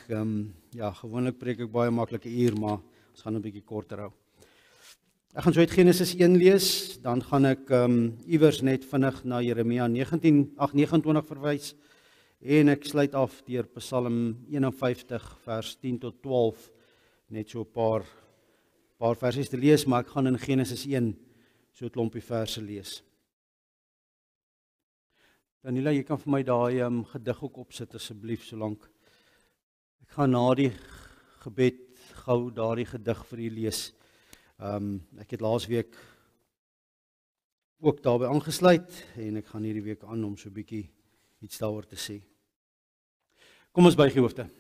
gewoonlik preek ek baie maklik 'n uur, maar ons gaan 'n bietjie korter hou. Ek gaan so uit Genesis 1 lees, dan gaan ek iewers net vinnig na Jeremia 29 verwys, en ek sluit af deur Psalm 51 vers 10 tot 12, net so 'n paar versies te lees, maar ek gaan in Genesis 1 so 'n klompie verse lees. Daniela, jy kan vir my daai gedig ook opsit asseblief solank. Ek gaan na die gebed gou daardie gedig vir u lees. Ek het laasweek ook daarbey aangesluit en ek gaan hierdie week aan om so 'n bietjie iets daaroor te sê. Kom ons buig die hoofde.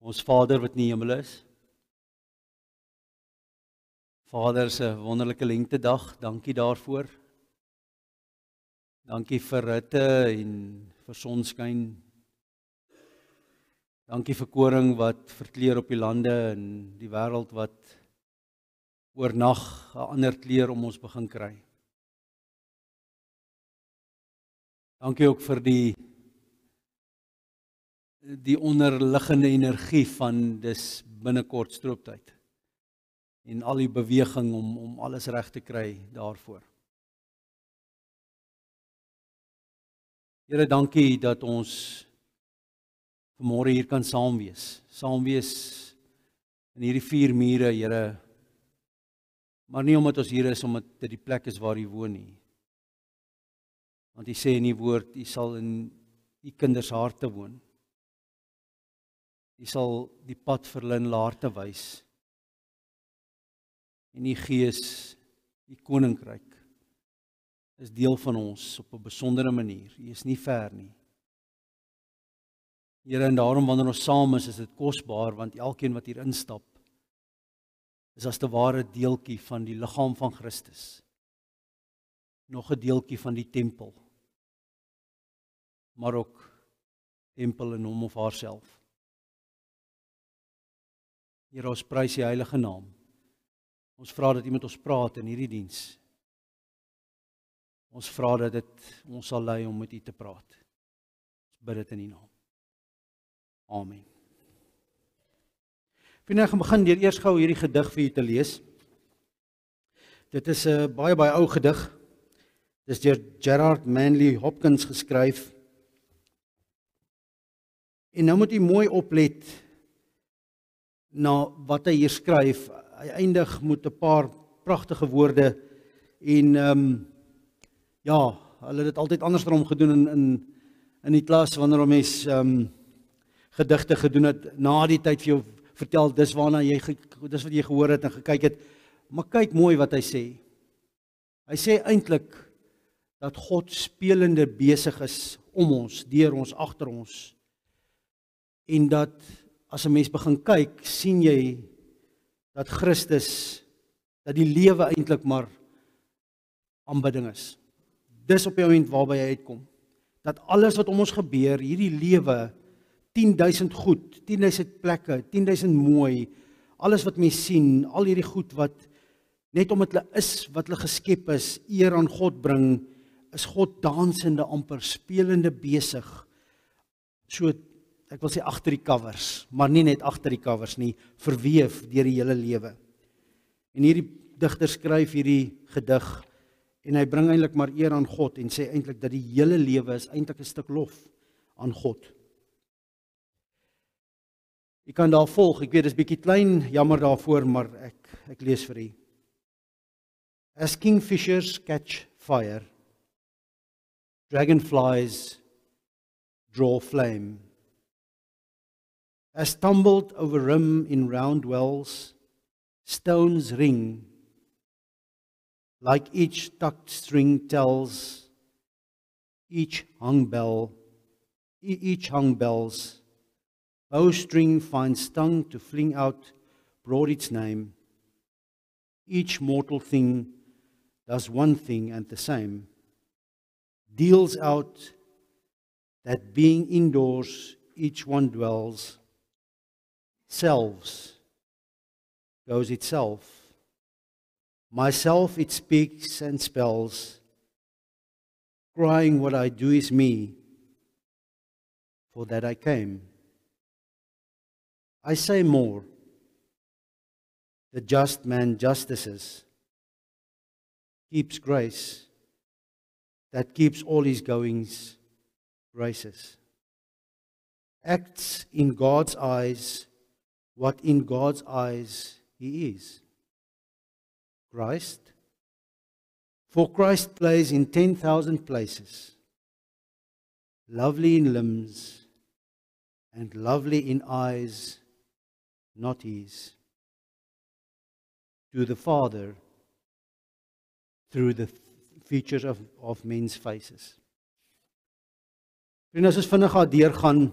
Ons Vader wat in die hemel is. Vader, se wonderlike lentedag, dankie daarvoor. Dankie vir hitte en vir sonskyn. Dankie vir koring wat verkleur op die lande en die wêreld wat oornag 'n ander kleur om ons begin kry. Dankie ook vir die onderliggende energie van dis binnekort strooptyd. En al die beweging om alles reg te kry daarvoor. Here, dankie dat ons vanmôre hier kan saam wees in hierdie 4 mure, Here. Maar nie omdat ons hier is omdat dit die plek is waar U woon nie. Want U sê in die woord, U sal in U kinders harte woon. U sal die pad vir hulle in hulle harte wys. En die Gees, die koninkryk, is deel van ons op 'n besondere manier. U is nie ver nie. Here, en daarom wanneer ons saam is dit kosbaar, want elkeen wat hier instap, is as te ware deeltjie van die liggaam van Christus. Nog 'n deeltjie van die tempel. Maar ook tempel in hom of haarself. Here, ons prys U heilige naam. Ons vra dat U met ons praat in hierdie diens. Ons vra dat dit ons sal lei om met U te praat. Ons bid dit in U naam. Amen. Ek gaan begin deur eers gou hierdie gedig vir u te lees. Dit is 'n baie ou gedig. Dit is deur Gerard Manley Hopkins geskryf. En nou moet u mooi oplet na wat hy hier skryf. Hy eindig met 'n paar pragtige woorde en hulle het dit altyd andersom gedoen in die klas wanneer 'n mens gedigte gedoen het, na die tyd vir jou vertel dis wat jy gehoor het en gekyk het. Maar kyk mooi wat hy sê. Hy sê eintlik dat God spelende besig is om ons, deur ons, agter ons. En dat as 'n mens begin kyk, sien jy dat Christus, dat die lewe eintlik maar aanbidding is. Dis op die oomblik waarby hy uitkom. Dat alles wat om ons gebeur, hierdie lewe, 10.000 goed, 10.000 plekke, 10.000 mooi, alles wat mens sien, al hierdie goed wat, net omdat hulle is, wat hulle geskep is, eer aan God bring, is God dansende, amper spelende besig, so, ek wil sê agter die covers, maar nie net agter die covers nie, verweef deur die hele lewe. En hierdie digter skryf hierdie gedig, en hy bring eintlik maar eer aan God, en sê eintlik dat die hele lewe is eintlik 'n stuk lof aan God. Jy kan daar volg, ek weet dis bietjie klein, jammer daarvoor, maar ek lees vir u. As kingfishers catch fire, dragonflies draw flame. As tumbled over rim in round wells, stones ring, like each tucked string tells, each hung bell's bowstring finds tongue to fling out broad its name. Each mortal thing does one thing and the same, deals out that being indoors each one dwells, selves goes itself, Myself it speaks and spells, crying what I do is me, for that I came. I say more, the just man justices, keeps grace, that keeps all his goings graces. Acts in God's eyes what in God's eyes he is. Christ. For Christ plays in 10,000 places, lovely in limbs and lovely in eyes, not his, to the Father through the features of men's faces. En as ons vinnig deurgaan,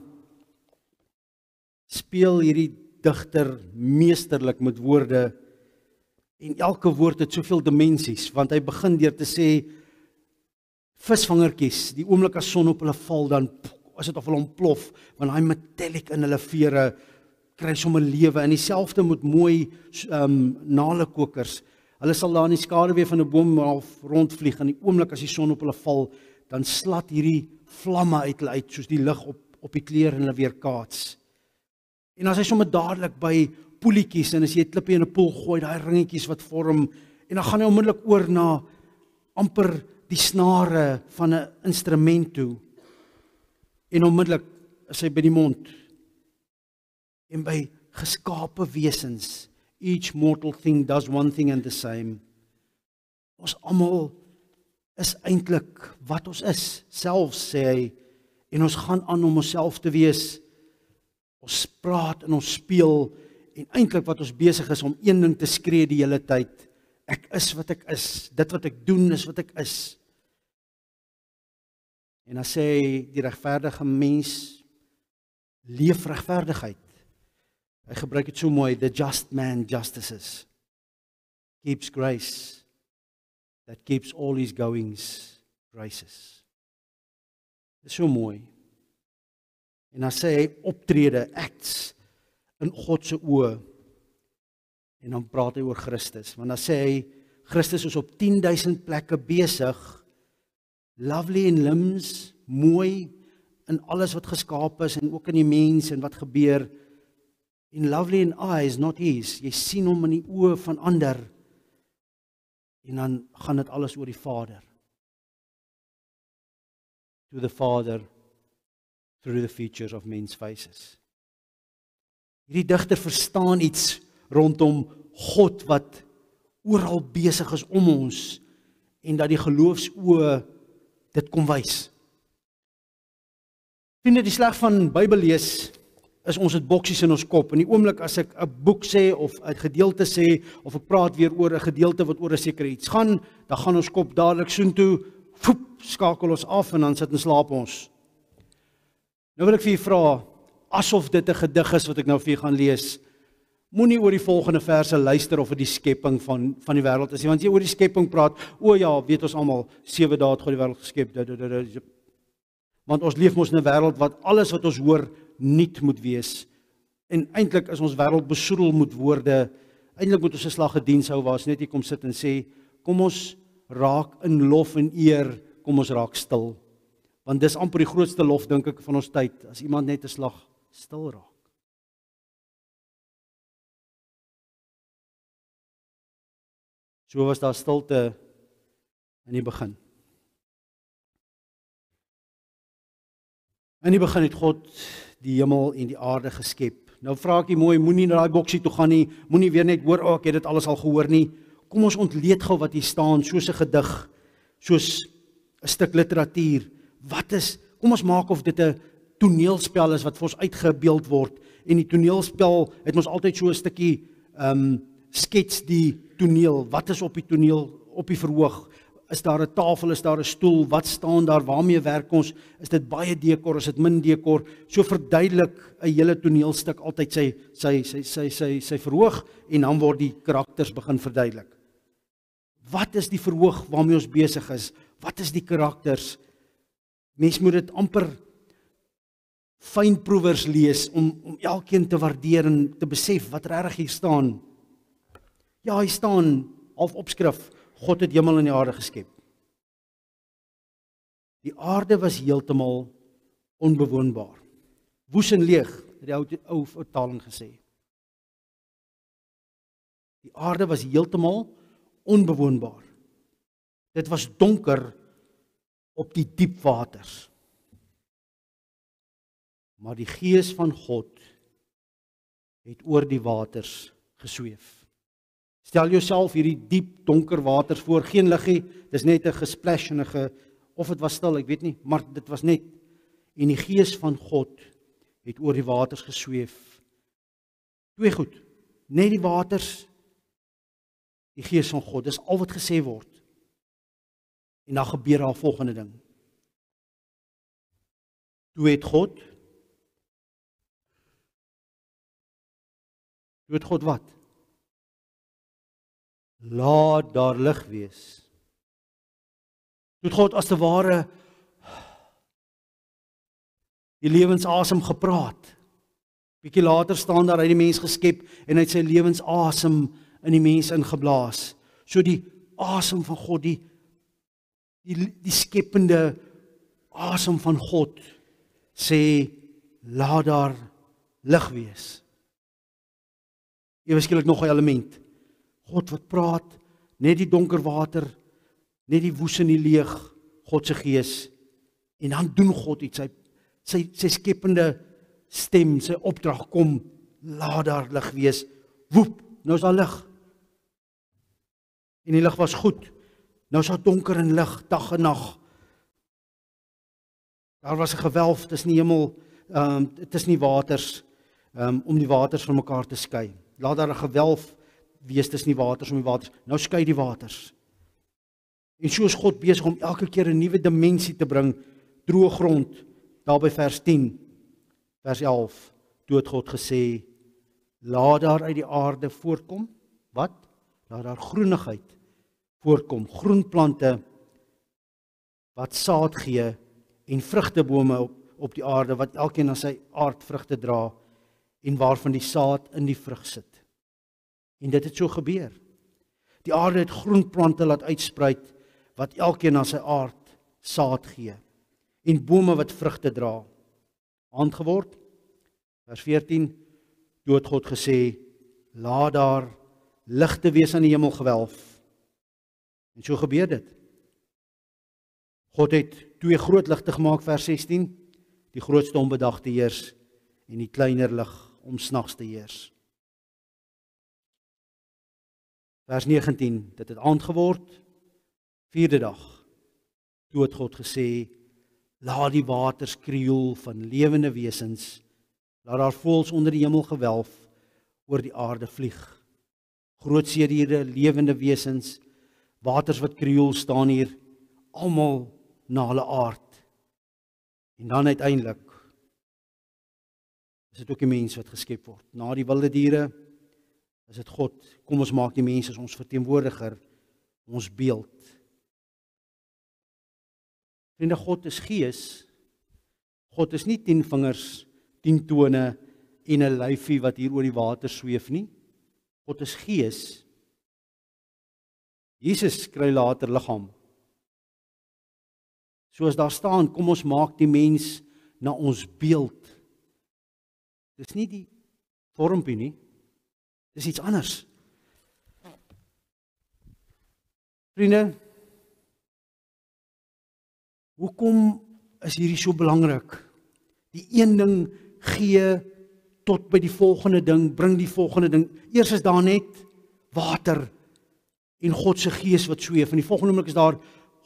speel hierdie digter meesterlik met woorde, en elke woord het soveel dimensies, want hy begin deur te sê, visvangertjies, die oomblik as son op hulle val, dan as dit of hulle ontplof, want hy metallic in hulle vere, kry sommer lewe, en dieselfde met mooi nalekokers, hulle sal daar in die skaduwee van 'n boom rondvlieg, en die oomblik as die son op hulle val, dan slat hierdie vlamme uit hulle uit, soos die lig op die klere en hulle weer kaats. En as hy sommer dadelik by poelietjies, en as jy 'n klippie in 'n poel gooi, daai ringetjies wat vorm, en dan gaan hy onmiddellik oor na amper die snare van 'n instrument toe, en onmiddellik is hy by die mond, en by geskape wesens, each mortal thing does one thing and the same. Ons almal is eintlik wat ons is, selfs sê hy, en ons gaan aan om onsself te wees. Ons praat en ons speel, en eintlik wat ons besig is om een ding te skree die hele tyd, ek is wat ek is, dit wat ek doen is wat ek is. En dan sê hy, die regverdige mens leef regverdigheid. Hy gebruik dit so mooi, the just man justices, keeps grace, that keeps all his goings graces. Dit is so mooi. En dan sê hy optrede, acts, in God se oë, en dan praat hy oor Christus, want dan sê hy, Christus is op 10,000 plekke besig, lovely in limbs, mooi, in alles wat geskaap is, en ook in die mens, en wat gebeur, en lovely in eyes, not his, jy sien hom in die oë van ander, en dan gaan dit alles oor die Vader, to the Father, through the features of men's faces. Hierdie digter verstaan iets rondom God wat oral besig is om ons, en dat die geloofsoë dit kom wys. Vriende, die sleg van Bybel lees is ons het boksies in ons kop. In die oomblik as ek 'n boek sê of 'n gedeelte sê of ek praat weer oor 'n gedeelte wat oor 'n sekere iets gaan, dan gaan ons kop dadelik soontoe, skakel ons af en dan sit en slaap ons. Nou wil ek vir julle vra, asof dit 'n gedig is wat ek nou vir julle gaan lees. Moenie oor die volgende verse luister of dit die skepping van die wêreld is nie, want jy oor die skepping praat, o ja, weet ons almal, 7 dae het God die wêreld geskep. Want ons leef mos in 'n wêreld wat alles wat ons hoor nuut moet wees. En eintlik is ons wêreld besoedel met woorde. Eintlik moet ons 'n slag gediens hou waar ons net hier kom sit en sê, kom ons raak in lof en eer, kom ons raak stil. Want dis amper die grootste lof, dink ek, van ons tyd, as iemand net 'n slag stil raak. So was daar stilte in die begin. In die begin het God die hemel en die aarde geskep. Nou vra ek jy mooi, moenie na daai boksie toe gaan nie, moenie weer net hoor, ek het dit alles al gehoor nie. Kom ons ontleed gou wat hier staan, soos 'n gedig, soos 'n stuk literatuur. Kom ons maak of dit 'n toneelspel is wat vir ons uitgebeeld word, en die toneelspel het ons altyd so 'n stukkie skets die toneel, wat is op die toneel, op die verhoog, is daar 'n tafel, is daar 'n stoel, wat staan daar, waarmee werk ons, is dit baie dekor, is dit min dekor, so verduidelik 'n hele toneelstuk altyd sy verhoog, en dan word die karakters begin verduidelik. Wat is die verhoog waarmee ons besig is, wat is die karakters? Mens moet dit amper fynproevers lees, om elkeen te waardeer en te besef wat regtig hier staan. Ja, hier staan half opskrif, God het hemel en die aarde geskep. Die aarde was heeltemal onbewoonbaar. Woes en leeg, het die ou vertaling gesê. Die aarde was heeltemal onbewoonbaar. Dit was donker op die diep waters. Maar die Gees van God het oor die waters gesweef. Stel jouself hierdie diep donker waters voor, geen liggie, dis net 'n gesplash en 'n of dit was stil, ek weet nie, maar dit was net, en die Gees van God het oor die waters gesweef. Twee goed, net die waters, die Gees van God, dis al wat gesê word. En dan gebeur daar volgende ding. Toe het God wat? Laat daar lig wees. Toe het God as te ware die lewensasem gepraat. Bietjie later staan daar, hy het die mens geskep en hy het sy lewensasem in die mens ingeblaas. So die asem van God, die skepende asem van God sê, laat daar lig wees. Ewe skielik nog 'n element. God wat praat, net die donker water, net die woes en die leeg, God se Gees. En dan doen God iets, sy skepende stem, sy opdrag kom, laat daar lig wees. Woep, nou is daar lig. En die lig was goed. Nou is daar donker en lig, dag en nag. Daar was 'n gewelf tussen die hemel, tussen die waters, om die waters van mekaar te skei. Laat daar 'n gewelf wees tussen die waters om die waters. Nou skei die waters. En so is God besig om elke keer 'n nuwe dimensie te bring, droë grond, daar by vers 10, vers 11, toe het God gesê, laat daar uit die aarde voorkom, wat? Laat daar groenigheid voorkom, groenplante, wat saad gee, en vrugtebome op die aarde, wat elkeen aan sy aard vrugte dra, en waarvan die saad in die vrug sit. En dit het so gebeur. Die aarde het groenplante laat uitspruit, wat elkeen aan sy aard saad gee, en bome wat vrugte dra. Aand geword, vers 14, toe het God gesê, laat daar ligte wees aan die hemelgewelf. En so gebeur dit. God het 2 groot ligte gemaak, vers 16, die grootste om bedag te heers, en die kleiner lig om snags te heers. Vers 19, dit het aand geword, 4de dag, toe het God gesê, laat die waters krioel van lewende wesens, laat daar voëls onder die hemelgewelf oor die aarde vlieg. Groot seediere, lewende wesens, waters wat krioel staan hier, almal na hulle aard. En dan uiteindelik is dit ook die mens wat geskep word. Na die wilde diere is dit God. Kom ons maak die mens as ons verteenwoordiger, ons beeld. Vriende, God is Gees. God is nie 10 vingers, 10 tone en 'n lyfie wat hier oor die water sweef nie. God is Gees. Jesus kry later liggaam. Soos daar staan, kom ons maak die mens na ons beeld. Dis nie die vormpie nie. Dis iets anders. Vriende, hoekom is hierdie so belangrik? Die een ding gee tot by die volgende ding, bring die volgende ding. Eers is daar net water en God se Gees wat sweef. En die volgende oomblik is daar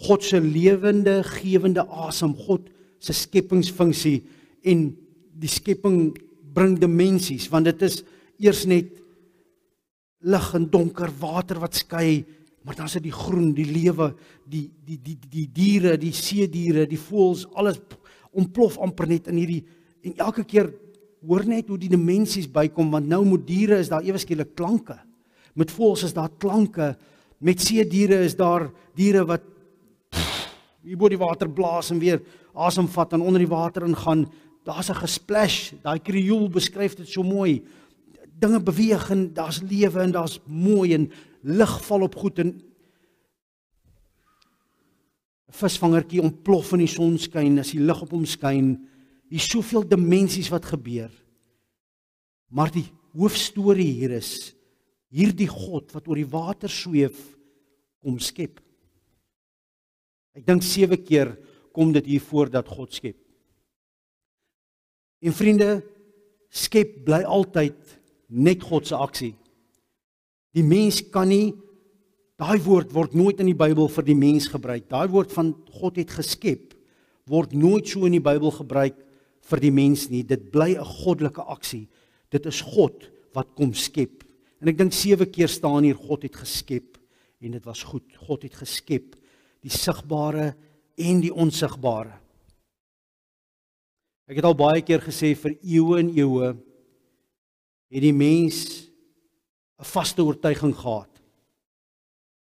God se lewende, gewende asem, God se skepingsfunksie, en die skepping bring dimensies, want dit is eers net lig en donker, water wat skei, maar dan is dit die groen, die lewe, die diere, die seediere, die voëls, alles ontplof amper net in hierdie, en elke keer hoor net hoe die dimensies bykom, want nou met diere is daar ewe skielik klanke, met voëls is daar klanke, met seediere is daar diere wat hier bo die water blaas en weer asem vat en onder die water ingaan. Daar's 'n gesplash, daai krioel beskryf dit so mooi. dinge beweeg en daar's lewe en daar's mooi en lig val op goed en 'n visvangertjie ontplof in die sonskyn as die lig op hom skyn. Hier's soveel dimensies wat gebeur. Maar die hoofstorie hier is hierdie God wat oor die water sweef kom skep. Ek dink 7 keer kom dit hier voor dat God skep. En vriende, skep bly altyd net God se aksie. Die mens kan nie, daai woord word nooit in die Bybel vir die mens gebruik. Daai woord van God het geskep word nooit so in die Bybel gebruik vir die mens nie. Dit bly 'n goddelike aksie. Dit is God wat kom skep. En ek dink 7 keer staan hier God het geskep en dit was goed. God het geskep die sigbare en die onsigbare. Ek het al baie keer gesê vir eeue en eeue het die mens 'n vaste oortuiging gehad.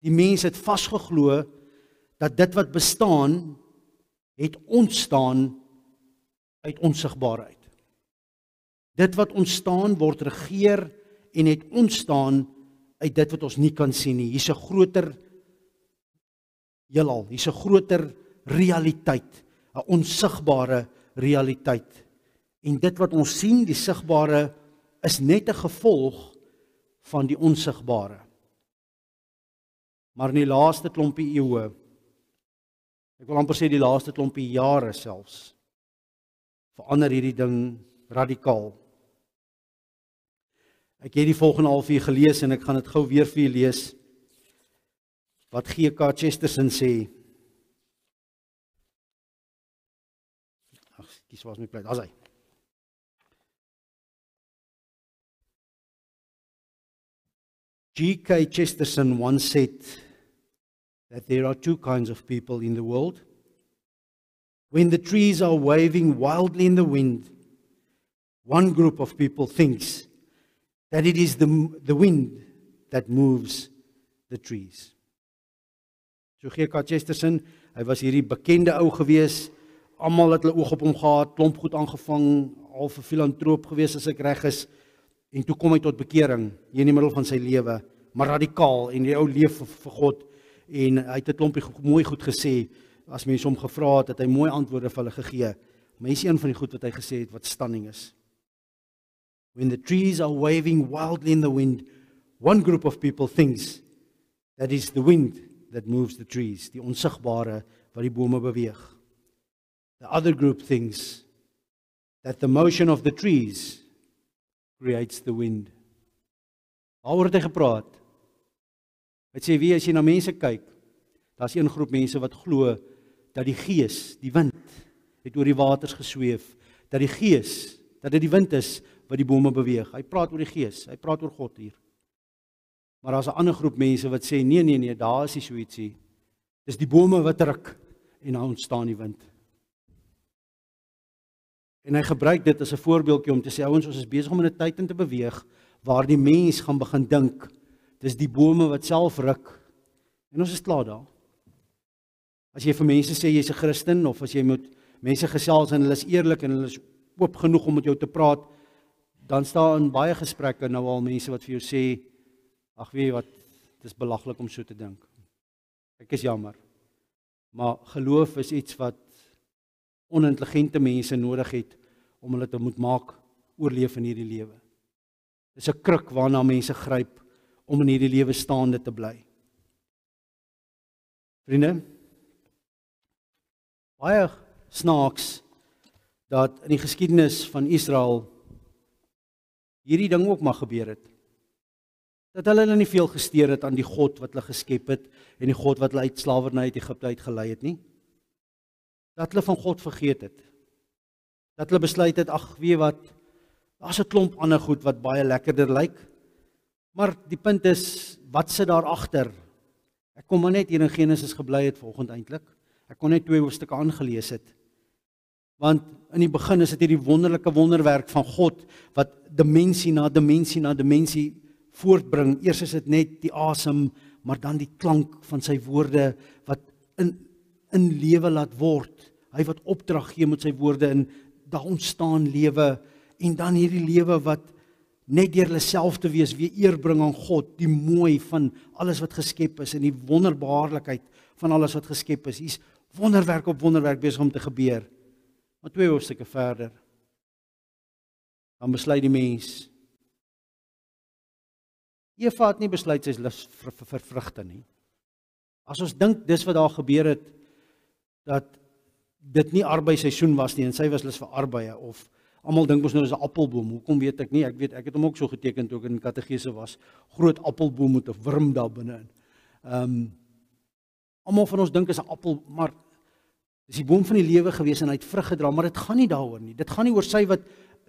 Die mens het vasgeglo dat dit wat bestaan het ontstaan uit onsigbaarheid. Dit wat ontstaan word regeer en het ontstaan uit dit wat ons nie kan sien nie. Hier's 'n groter heelal, hier's 'n groter realiteit, 'n onsigbare realiteit. En dit wat ons sien, die sigbare, is net 'n gevolg van die onsigbare. Maar in die laaste klompie eeue, ek wil amper sê die laaste klompie jare selfs, verander hierdie ding radikaal. Ek het die volgende halfuur gelees en ek gaan dit gou weer vir julle lees. Wat G.K. Chesterton sê. Ag, kies was my plek. Daar's hy. G.K. Chesterton once said that there are 2 kinds of people in the world. When the trees are waving wildly in the wind, one group of people thinks that it is the wind that moves the trees. So G.K. Chesterton, hy was hierdie bekende ou gewees, almal het hulle oog op hom gehad, klomp goed aangevang, half 'n filantroop gewees as ek reg is, en toe kom hy tot bekering, hier in die middel van sy lewe, maar radikaal, en die ou leef vir God, en hy het 'n klompie mooi goed gesê, as mense hom gevra het hy mooi antwoorde vir hulle gegee, maar hier is een van die goed wat hy gesê het, wat stunning is. When the trees are waving wildly in the wind, one group of people thinks that is the wind that moves the trees, die onsigbare wat die bome beweeg. The other group thinks that the motion of the trees creates the wind. Waaroor het hy gepraat? Hy sê, wie as jy na mense kyk, daar's een groep mense wat glo dat die gees, die wind, het oor die waters gesweef, dat die gees, dat dit die wind is wat die bome beweeg. Hy praat oor die gees, hy praat oor God hier. Maar daar's 'n ander groep mense wat sê, nee, daar is nie so ietsie. Dis die bome wat ruk en dan ontstaan die wind. En hy gebruik dit as 'n voorbeeldjie om te sê, ouens, ons is besig om in 'n tyd in te beweeg waar die mens gaan begin dink, dis die bome wat self ruk. En ons is klaar daar. As jy vir mense sê jy's 'n Christen, of as jy met mense gesels en hulle is eerlik en hulle is oop genoeg om met jou te praat, dan staan baie gesprekke nou al mense wat vir jou sê, ag weet jy wat, dit is belaglik om so te dink. Ek is jammer. Maar geloof is iets wat onintelligente mense nodig het om hulle te moet maak oorleef in hierdie lewe. Dit is 'n kruk waarna mense gryp om in hierdie lewe staande te bly. Vriende, baie snaaks dat in die geskiedenis van Israel hierdie ding ook maar gebeur het. Dat hulle nie veel gesteer het aan die God wat hulle geskep het en die God wat hulle uit slawerny uit Egipte uitgelei het nie. Dat hulle van God vergeet het. Dat hulle besluit het, ag weet wat, daar's 'n klomp ander goed wat baie lekkerder lyk. Maar die punt is, wat sit daar agter? Ek kom maar net hier in Genesis gebly het vanoggend eintlik. Ek kon net 2 hoofstukke aangelees het. Want in die begin is dit hierdie wonderlike wonderwerk van God wat dimensie na dimensie na dimensie voortbring. Eers is dit net die asem, maar dan die klank van sy woorde wat in lewe laat word. Hy wat opdrag gee met sy woorde en daar ontstaan lewe en dan hierdie lewe wat net deur hulle self te wees, weer eer bring aan God, die mooi van alles wat geskep is en die wonderbaarlikheid van alles wat geskep is. Hier's wonderwerk op wonderwerk besig om te gebeur. Maar 2 hoofstukke verder, dan besluit die mens. Eva het nie besluit sy is lus vir vrugte nie. As ons dink dis wat daar gebeur het, dat dit nie arbeidsseisoen was nie en sy was lus vir arbeie, of almal dink ons nou is 'n appelboom. Hoekom weet ek nie? Ek weet, ek het hom ook so geteken toe ek in kategese was. Groot appelboom met 'n wurm daar binne. Almal van ons dink is 'n appel, maar dis die boom van die lewe gewees en hy het vrug gedra, maar dit gaan nie daaroor nie. Dit gaan nie oor sy wat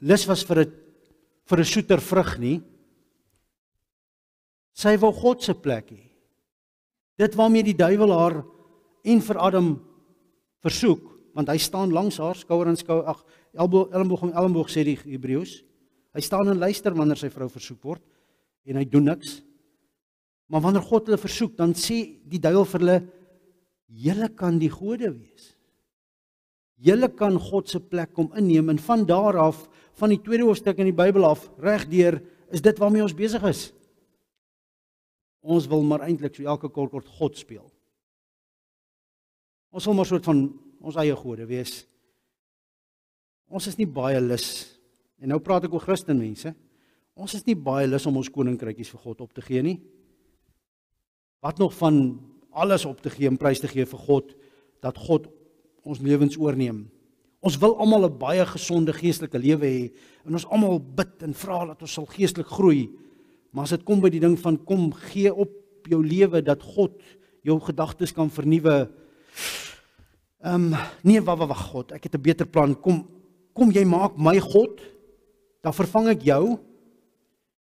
lus was vir 'n soeter vrug nie. Sy wou God se plek hê. Dit waarmee die duiwel haar en vir Adam versoek, want hy staan langs haar, skouer aan skouer, elmboog om elmboog sê die Hebreëus. Hy staan en luister wanneer sy vrou versoek word en hy doen niks. Maar wanneer God hulle versoek, dan sê die duiwel vir hulle, julle kan die gode wees. Julle kan God se plek kom inneem en van daar af, van die 2de hoofstuk in die Bybel af, regdeur is dit waarmee ons besig is. Ons wil maar eintlik so elke kort God speel. Ons wil maar soort van ons eie gode wees. Ons is nie baie lus, en nou praat ek oor Christenmense, ons is nie baie lus om ons koninkrykies vir God op te gee nie. Wat nog van alles op te gee en prys te gee vir God, dat God ons lewens oorneem. Ons wil almal 'n baie gesonde geestelike lewe hê, en ons almal bid en vra dat ons sal geestelik groei. Maar as dit kom by die ding van kom gee op jou lewe dat God jou gedagtes kan vernuwe. Nee, wag God, ek het 'n beter plan. Kom jy maak my God, dan vervang ek jou.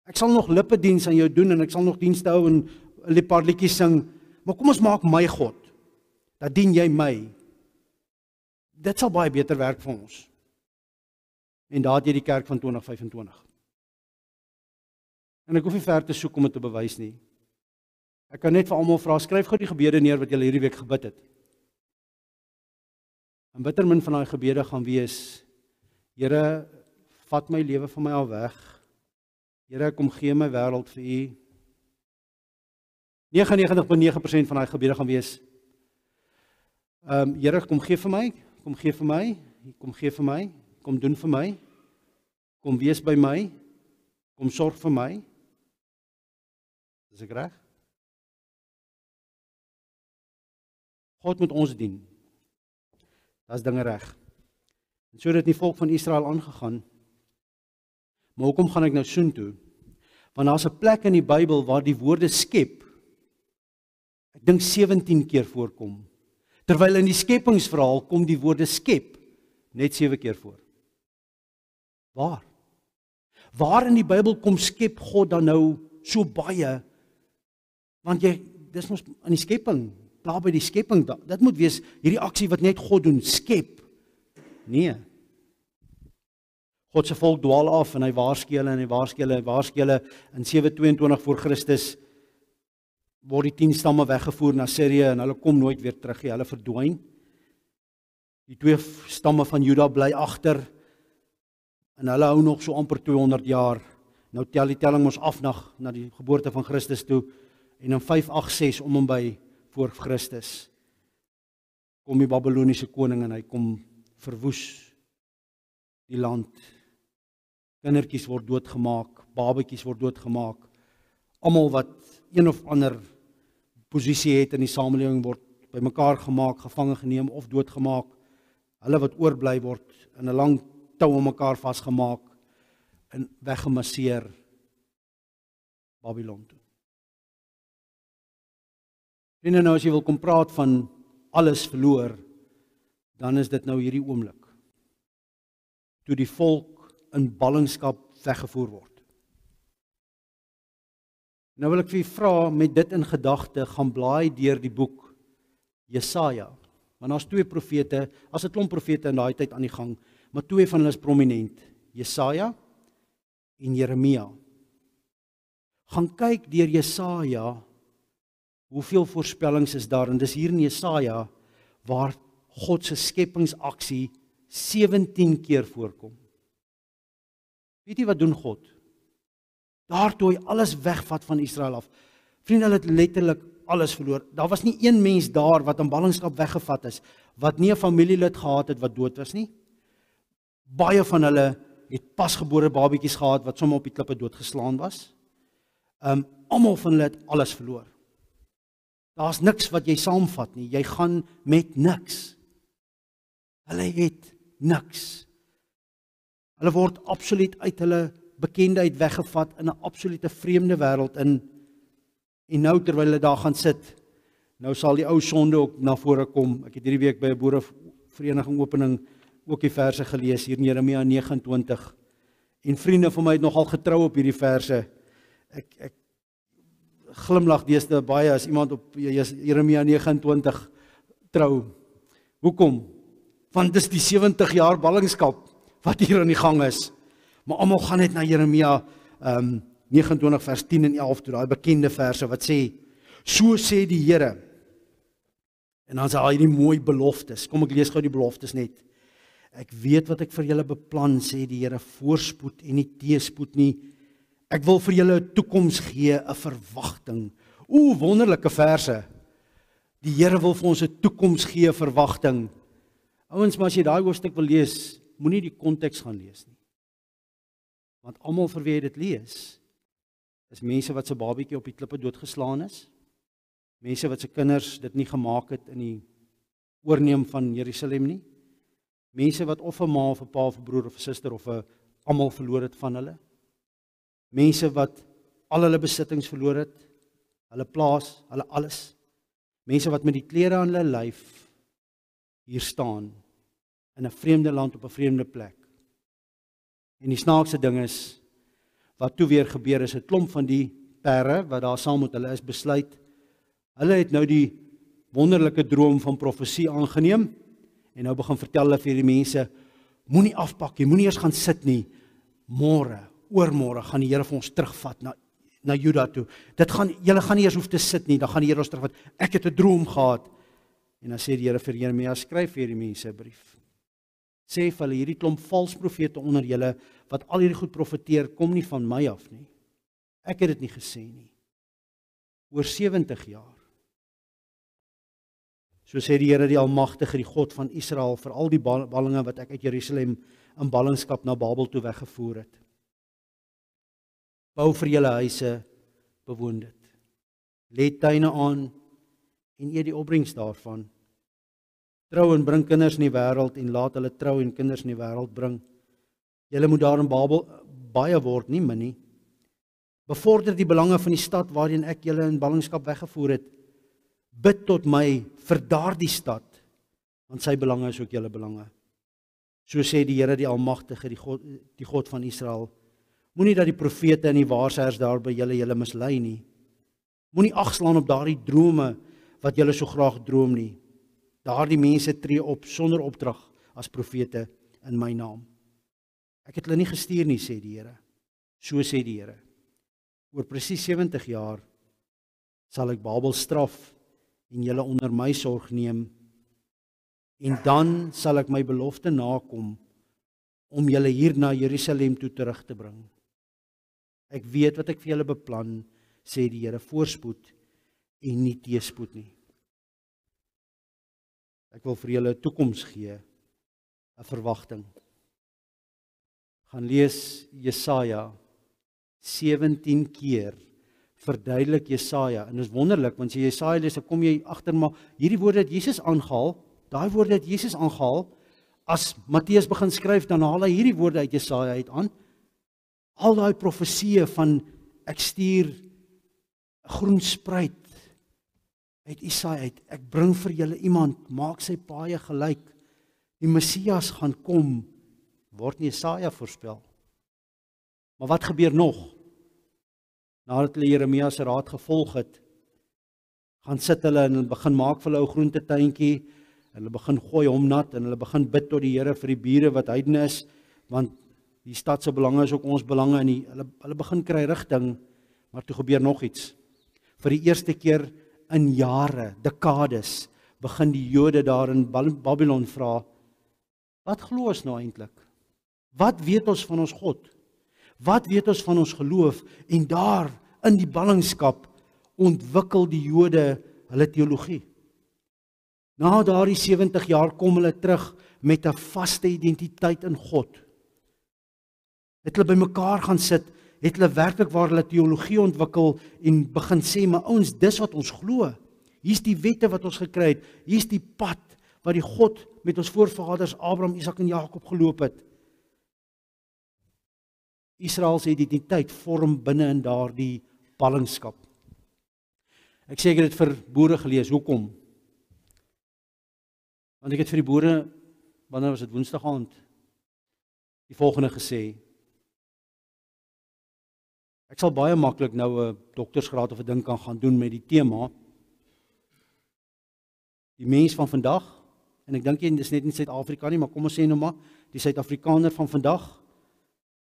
Ek sal nog lippediens aan jou doen en ek sal nog dienste hou en 'n paar liedjies sing, maar kom ons maak my God. Dan dien jy my. Dit sal baie beter werk vir ons. En daar het jy die kerk van 2025. En ek hoef nie ver te soek om dit te bewys nie. Ek kan net vir almal vra, skryf gou die gebede neer wat julle hierdie week gebid het. En bitter min van daai gebede gaan wees, Here, vat my lewe van my al weg. Here, kom gee my wêreld vir U. 99.9% van daai gebede gaan wees, Here, kom gee vir my, kom gee vir my, kom gee vir my, kom doen vir my, kom wees by my, kom sorg vir my. Is ek reg? God moet ons dien. Dis dinge reg. En so het die volk van Israel aangegaan. Maar hoekom gaan ek nou soontoe? Want daar's 'n plek in die Bybel waar die woorde skep, ek dink 17 keer voorkom. Terwyl in die skepingsverhaal kom die woorde skep net 7 keer voor. Waar? Waar in die Bybel kom skep God dan nou so baie? Want dis mos in die skepping, daar by die skepping, dit moet wees hierdie aksie wat net God doen, skep. Nee. God se volk dwaal af en hy waarsku hulle en hy waarsku hulle in 722 voor Christus word die 10 stamme weggevoer na Sirië en hulle kom nooit weer terug nie, hulle verdwyn. Die 2 stamme van Juda bly agter en hulle hou nog so amper 200 jaar. Nou tel die telling ons af na die geboorte van Christus toe en in 586 om en by voor Christus kom die Babiloniese koning en hy kom verwoes die land. Kindertjies word doodgemaak, babetjies word doodgemaak. Almal wat een of ander posisie het in die samelewing word bymekaar gemaak, gevange geneem of doodgemaak. Hulle wat oorbly word in 'n lang tou om mekaar vasgemaak en weggemasseer Babylon toe. En nou as jy wil kom praat van alles verloor, dan is dit nou hierdie oomblik. Toe die volk in ballingskap weggevoer word. Nou wil ek vir u vra, met dit in gedagte, gaan blaai deur die boek Jesaja. Want daar's 2 profete, as 'n klomp profete in daai tyd aan die gang, maar 2 van hulle is prominent, Jesaja en Jeremia. Gaan kyk deur Jesaja, hoeveel voorspellings is daar, en dis hier in Jesaja, waar God se skepingsaksie 17 keer voorkom. Weet jy wat doen God? Daar toe hy alles wegvat van Israel af. Vriende, hulle het letterlik alles verloor. Daar was nie een mens daar wat in ballingskap weggevat is, wat nie 'n familielid gehad het wat dood was nie. Baie van hulle het pasgebore babietjies gehad wat sommer op die klippe doodgeslaan was. Almal van hulle het alles verloor. Daar's niks wat jy saamvat nie. Jy gaan met niks. Hulle het niks. Hulle word absoluut uit hulle bekendheid weggevat in 'n absolute vreemde wêreld in. En nou terwyl hulle daar gaan sit, nou sal die ou sonde ook na vore kom. Ek het hierdie week by 'n boerevereniging opening ook die verse gelees hier in Jeremia 29. En vriende van my het nogal getrou op hierdie verse. Ek glimlag deesdae baie as iemand op Jeremia 29 trou. Hoekom? Want dis die 70 jaar ballingskap wat hier aan die gang is. Maar almal gaan net na Jeremia 29 vers 10 en 11 toe, daai bekende verse wat sê, so sê die Here. En dan sê hy hierdie mooi beloftes. Kom ek lees gou die beloftes net. Ek weet wat ek vir julle beplan, sê die Here, voorspoed en nie teëspoed nie. Ek wil vir julle 'n toekoms gee, 'n verwagting. Wonderlike verse. Die Here wil vir ons 'n toekoms gee, 'n verwagting. Ouens, maar as jy daai hoofstuk wil lees, moenie die konteks gaan lees nie. Want almal vir wie jy dit lees, is mense wat se babietjie op die klippe doodgeslaan is. Mense wat se kinders dit nie gemaak het in die oorneem van Jerusalem nie. Mense wat of 'n ma of 'n pa of 'n broer of 'n suster of 'n almal verloor het van hulle. Mense wat al hulle besittings verloor het, hulle plaas, hulle alles. Mense wat met die klere aan hulle lyf hier staan in 'n vreemde land op 'n vreemde plek. En die snaakse ding is wat toe weer gebeur is 'n klomp van die pere wat daar saam met hulle is besluit. Hulle het nou die wonderlike droom van profesie aangeneem en nou begin vertel hulle vir die mense, moenie afpak nie, moenie eers gaan sit nie. Môre, oormôre gaan die Here vir ons terugvat na Juda toe. Julle gaan nie eers hoef te sit nie, dan gaan die Here ons terugvat. Ek het 'n droom gehad. En dan sê die Here vir Jeremia, skryf vir hierdie mense 'n brief. Sê vir hulle, hierdie klomp vals profete onder julle wat al hierdie goed profeteer, kom nie van my af nie. Ek het dit nie gesê nie. Oor 70 jaar. So sê die Here die Almagtige, die God van Israel, vir al die ballinge wat ek uit Jerusalem in ballingskap na Babel toe weggevoer het. Bou vir julle huise, bewoon dit. Lê tuine aan en eet die opbrengs daarvan. Trou en bring kinders in die wêreld en laat hulle trou en kinders in die wêreld bring. Julle moet daar in Babel baie word, nie min nie. Bevorder die belange van die stad waarin ek julle in ballingskap weggevoer het. Bid tot my vir daardie stad, want sy belange is ook julle belange. So sê die Here die Almagtige, die God van Israel. Moenie dat die profete en die waarsêers daar by julle mislei nie. Moenie agslaan op daardie drome wat julle so graag droom nie. Daardie mense tree op sonder opdrag as profete in my naam. Ek het hulle nie gestuur nie, sê die Here. So sê die Here. Oor presies 70 jaar sal ek Babel straf en julle onder my sorg neem. En dan sal ek my belofte nakom om julle hier na Jerusalem toe terug te bring. Ek weet wat ek vir julle beplan, sê die Here, voorspoed en nie teëspoed nie. Ek wil vir julle 'n toekoms gee, 'n verwagting. Gaan lees Jesaja 17 keer. Verduidelik Jesaja, en dit is wonderlik, want as jy Jesaja lees, dan kom jy agter, maar hierdie woorde het Jesus aangehaal, daai woorde het Jesus aangehaal. As Matteus begin skryf, dan haal hy hierdie woorde uit Jesaja uit aan. Al daai profesieë van ek stuur 'n groen spruit uit Isaia uit. Ek bring vir julle iemand, maak sy paaie gelyk. Die Messias gaan kom, word in Jesaja voorspel. Maar wat gebeur nog? Nadat hulle Jeremia se raad gevolg het, gaan sit hulle en hulle begin maak vir hulle 'n groentetuintjie. Hulle begin gooi hom nat en hulle begin bid tot die Here vir die bure wat heidene is, want die stad se belange is ook ons belange en hulle begin kry rigting, maar toe gebeur nog iets. Vir die eerste keer in jare, dekades, begin die Jode daar in Babylon vra, wat glo ons nou eintlik? Wat weet ons van ons God? Wat weet ons van ons geloof? En daar in die ballingskap ontwikkel die Jode hulle teologie. Na daardie 70 jaar kom hulle terug met 'n vaste identiteit in God. Het hulle bymekaar gaan sit, het hulle werklik waar hulle teologie ontwikkel en begin sê, maar ouens, dis wat ons glo. Hier's die wette wat ons gekry het. Hier's die pad wat die God met ons voorvaders Abraham, Isak en Jakob geloop het. Israel se identiteit vorm binne in daardie ballingskap. Ek sê ek het dit vir boere gelees. Hoekom? Want ek het vir die boere, wanneer was dit, Woensdag aand, die volgende gesê: ek sal baie maklik nou 'n doktorsgraad of 'n ding kan gaan doen met die tema die mens van vandag, en ek dink dit is net in Suid-Afrika nie, maar kom ons sê nou maar die Suid-Afrikaner van vandag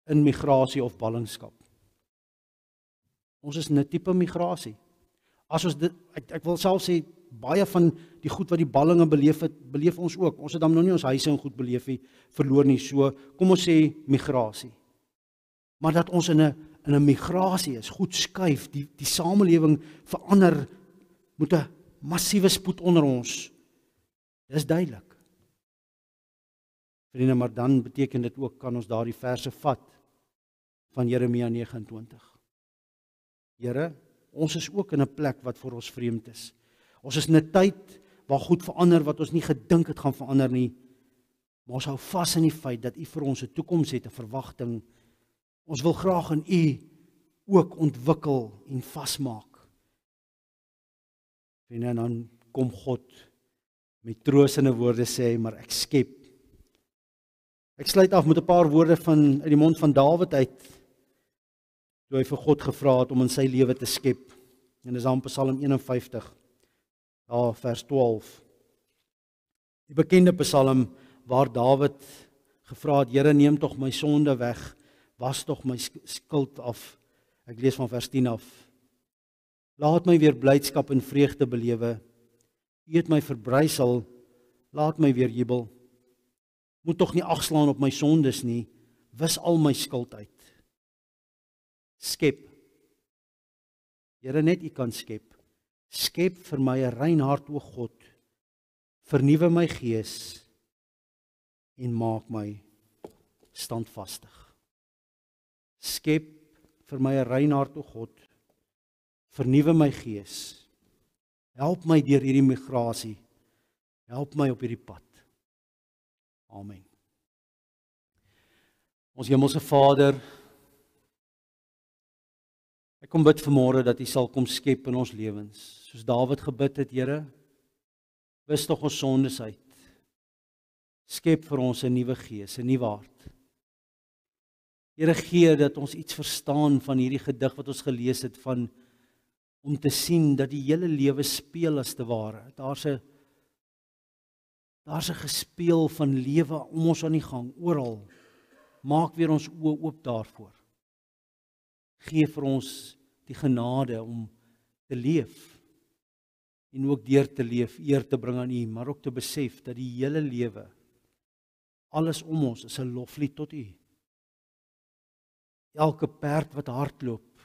in migrasie of ballingskap. Ons is 'n tipe migrasie. As ons dit, ek wil self sê, baie van die goed wat die ballinge beleef het, beleef ons ook. Ons het dan nou nie ons huise en goed beleef nie, verloor nie, so kom ons sê migrasie. Maar dat ons in 'n migrasie is, goed skuif, die samelewing verander met 'n massiewe spoed onder ons. Dis duidelik. Vriende, maar dan beteken dit ook, kan ons daardie verse vat van Jeremia 29. Here, ons is ook in 'n plek wat vir ons vreemd is. Ons is in 'n tyd waar goed verander wat ons nie gedink het gaan verander nie. Maar ons hou vas in die feit dat U vir ons 'n toekoms het, 'n verwagting. Ons wil graag in U ook ontwikkel en vasmaak. En dan kom God met troostende woorde sê, maar ek skep. Ek sluit af met 'n paar woorde uit die mond van Dawid uit, toe hy vir God gevra het om in sy lewe te skep. En dis aan Psalm 51, vers 12. Die bekende Psalm waar Dawid gevra het, Here, neem tog my sonde weg, was tog my skuld af. Ek lees van vers 10 af. Laat my weer blydskap en vreugde belewe. U het my verbrysel, laat my weer jubel. Moet tog nie agslaan op my sondes nie, wis al my skuld uit. Skep. Here, net U kan skep. Skep vir my 'n rein hart, o God. Vernuwe my gees en maak my standvastig. Skep vir my 'n rein hart, o God. Vernuwe my gees. Help my deur hierdie migrasie. Help my op hierdie pad. Amen. Ons hemelse Vader, ek kom bid vanmôre dat U sal kom skep in ons lewens. Soos Dawid gebid het, Here, wis tog ons sondes uit. Skep vir ons 'n nuwe gees, 'n nuwe hart. Here, gee dat ons iets verstaan van hierdie gedig wat ons gelees het, van om te sien dat die hele lewe speel as te ware. Daar's 'n gespeel van lewe om ons aan die gang, oral. Maak weer ons oë oop daarvoor. Gee vir ons die genade om te leef en ook deur te leef, eer te bring aan U, maar ook te besef dat die hele lewe, alles om ons is 'n loflied tot U. Elke perd wat hardloop,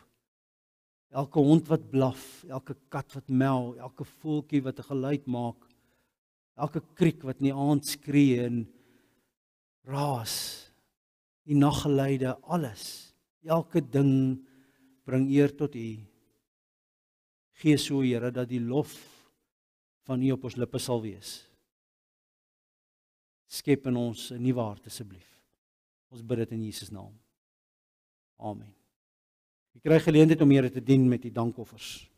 elke hond wat blaf, elke kat wat mel, elke voeltjie wat 'n geluid maak, elke kriek wat in die aand skree en raas, die naggeluide, alles, elke ding bring eer tot U. Gee so, Here, dat die lof van U op ons lippe sal wees. Skep in ons 'n nuwe hart asseblief. Ons bid dit in Jesus naam. Amen. Jy kry geleentheid om Here te dien met die dankoffers.